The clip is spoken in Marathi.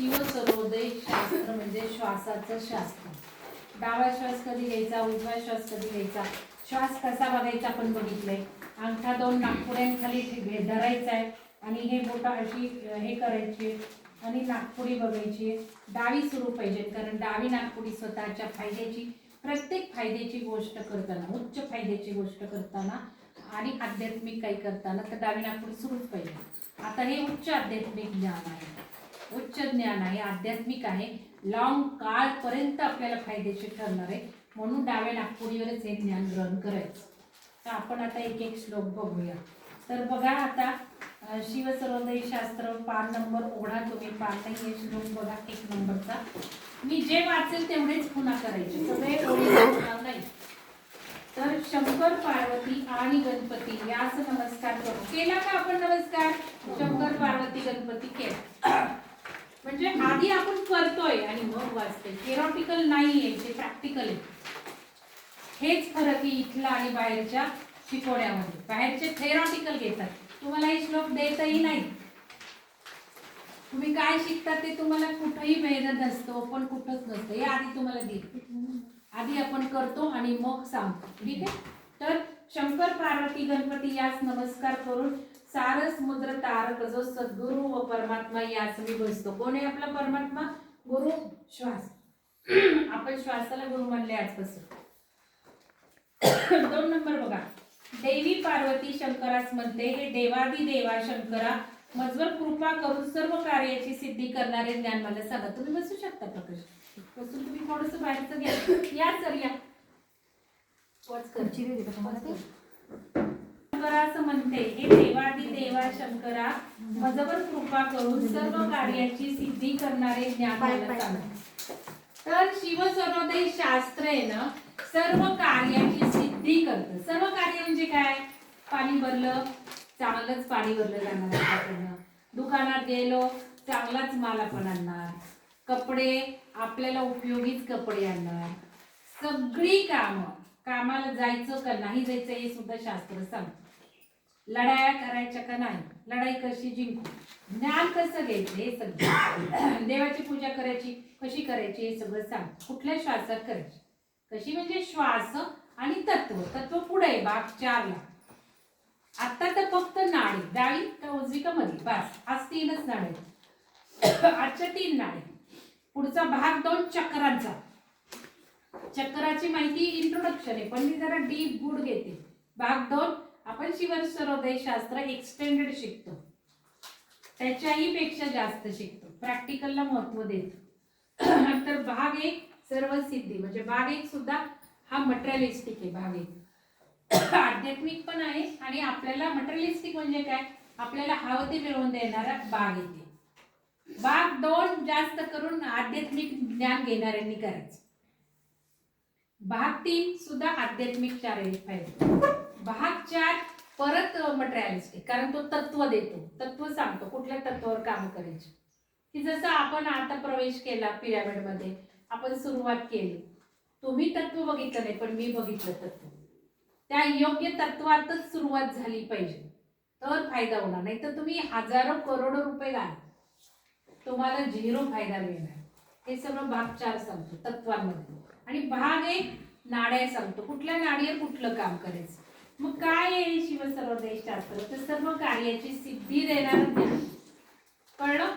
शिवसर्वोदय शास्त्र म्हणजे श्वासाचं शास्त्र. डावा श्वास कधी घ्यायचा, उजवा श्वास कधी घ्यायचा, श्वास कसा बघायचा आपण बघितलंय. अंगठा दोन नाकपुड्यांखाली धरायचा आहे आणि हे बोट अशी हे करायची आणि नाकपुडी बघायची. डावी सुरू पाहिजे, कारण डावी नाकपुडी स्वतःच्या फायद्याची, प्रत्येक फायद्याची गोष्ट करताना, उच्च फायद्याची गोष्ट करताना आणि आध्यात्मिक काही करताना तर डावी नाकपुडी सुरूच पाहिजे. आता हे उच्च आध्यात्मिक ज्ञान आहे, उच्च ज्ञान आहे, आध्यात्मिक आहे, लॉंग काळपर्यंत आपल्याला फायदेशीर ठरणार आहे. म्हणून डाव्या नागपुडीवरच हे ज्ञान ग्रहण करायचं. तर आपण आता एक एक श्लोक बघूया. तर बघा आता शिवसर्वोदय शास्त्र पान नंबर ओढा, तुम्ही पान नाही हे श्लोक बघा 1 नंबरचा. मी जे वाचेल तेवढेच पुन्हा करायचे, सगळे ओळी नाही. तर शंकर पार्वती आणि गणपती यास नमस्कार करू. केला का आपण नमस्कार? शंकर पार्वती गणपती केला म्हणजे आधी आपण करतोय आणि मग वाचतोय. थेरॉटिकल नाहीये, ते प्रॅक्टिकल आहे. हेच फरक आहे इथला आणि बाहेरच्या शिकवण्यामध्ये. बाहेरचे थेरॉटिकल घेतात, तुम्हाला हे श्लोक देतही नाही. तुम्ही काय शिकता ते तुम्हाला कुठेही भेदत नसतो, पण कुठंच नसतं. हे आधी तुम्हाला देत, आधी आपण करतो आणि मग सांगतो. ठीक आहे. तर शंकर पार्वती गणपती यास नमस्कार करून सारस मुद्र तारक जो सद्गुरु व परमात्मा यास मी बसतो. कोण आहे आपला परमात्मा? गुरु श्वास. आपण श्वासाला गुरु मानले आजपासून. 2 नंबर बघा. देवी पार्वती शंकरास म्हणते, हे देवादी देवा शंकरा मजवर कृपा करून सर्व कार्याची सिद्धी करणारे ज्ञान मला सांगा. तुम्ही बसू शकता प्रकाश, बसून तुम्ही थोडस बाहेरचं घ्या. या सर या. असं म्हणते, हे देवादी देवा शंकरा मजवर कृपा करून सर्व कार्याची सिद्धी करणारे ज्ञान मला सांगा. तर शिवसर्वोदय शास्त्र आहे ना, सर्व कार्याची सिद्धी करतं. सर्व कार्य म्हणजे काय? पाणी भरलं, चांगलंच पाणी भरलं जाणार आपल्याकडनं. दुकानात गेलो, चांगलाच माल आपण आणणार. कपडे, आपल्याला उपयोगीच कपडे आणणार. सगळी कामाला जायचं का नाही जायचं हे सुद्धा शास्त्र सांगतं. लढाया करायच्या का नाही, लढाई कशी जिंकू, ज्ञान कसं घ्यायचं हे सगळं. देवाची पूजा करायची कशी करायची हे सगळं सांग. कुठल्या श्वासात करायची, कशी म्हणजे श्वास आणि तत्व पुढे भाग 4 ला. आता तर फक्त नाडी, डावी का उजवी का मध्ये, बस आज 3च नाडी. आजच्या 3 नाडी. पुढचा भाग 2 चक्रांचा. चक्राची माहिती इंट्रोडक्शन आहे, पण मी जरा डीप गुड घेते. भाग 2 आपण शिवसर्वोदय शास्त्र एक्सटेंडेड शिकतो, त्याच्याही पेक्षा जास्त शिकतो, प्रॅक्टिकलला महत्व देतो. तर भाग 1 सर्व सिद्धी म्हणजे भाग 1 सुद्धा हा मटेरियलिस्टिक आहे. भाग 1 आध्यात्मिक पण आहे आणि आपल्याला मटेरियलिस्टिक म्हणजे काय, आपल्याला हवं ते मिळवून देणारा भाग येते. भाग 2 जास्त करून आध्यात्मिक ज्ञान घेणाऱ्यांनी करायचं. भाग 3 सुद्धा आध्यात्मिक शारीरिक फायदे. भाग 4 परत मटेरियलिस्टिक, कारण तो तत्व देतो, तत्व सांगतो कुठल्या तत्वावर काम करायचे. की जसं आपण आता प्रवेश केला पिरामिड मध्ये, आपण सुरुवात केली, तुम्ही तत्व बघितलं नाही पण मी बघितलं तत्व. त्या योग्य तत्वातच सुरुवात झाली पाहिजे, तर फायदा होणार. नाही तर तुम्ही हजारो करोडो रुपये घाल, तुम्हाला 0 फायदा मिळणार. हे सगळं भाग 4 सांगतो तत्वांमध्ये. आणि भाग 1 नाड्या सांगतो, कुठल्या नाडीवर कुठलं काम करायचं. मग काय आहे शिवसर्वोदय शास्त्र? तर सर्व कार्याची सिद्धी देणारं ज्ञान. कळलं?